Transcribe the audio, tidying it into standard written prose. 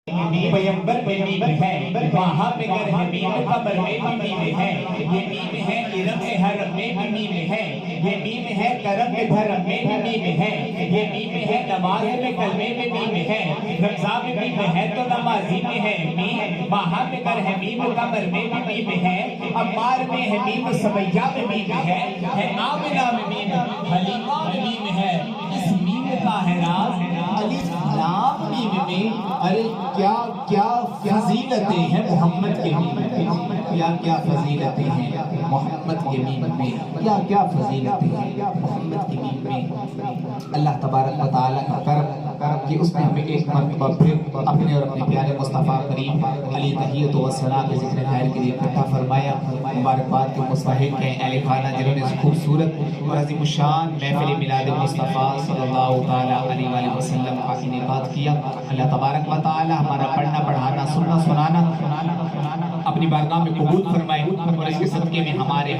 پیمبر میں میم ہے، وہاں میں گر ہے میم، قمر میں بھی میم ہے، یہ میم ہے ارم حرم میں بھی میم ہے، یہ میم ہے کرم دھرم میں بھی میم ہے، یہ میم ہے نماز میں کلمے میں میم ہے، رمضان میں میم ہے تو نمازی میں ہے میم، وہاں میں گر ہے میم، قمر میں بھی میم ہے، عمار میں ہے میم، سمیہ میں میم ہے آمنہ میں میم، حلیمہ میں میم ہے، اس میم کا ہے راز الف لام میم میں۔ ارے کیا کیا فضیلتیں ہیں محمد کے میم میں، کیا فضیلتیں ہیں محمد کے میم میں، کیا فضیلتیں ہیں محمد کے میم میں۔ اللہ تبارک و تعالیٰ کا کرم کہ اس نے ہمیں ایک مرتبہ پھر اپنے اور اپنے پیارے مصطفیٰ کریم علی تحیت و ثناء کے ذکر خیر کے لیے اکٹھا فرمایا۔ مبارکباد کے مستحق ہیں اہل خانہ جنہوں نے اس خوبصورت اور عظیم الشان محفل میلاد مصطفیٰ صلی اللہ تعالیٰ علیہ وسلم کا انعقاد کیا۔ اللہ تبارک و تعالی ہمارا پڑھنا پڑھانا سننا سنانا اپنی بارگاہ میں قبول فرمائے اور اس کے صدقے میں ہمارے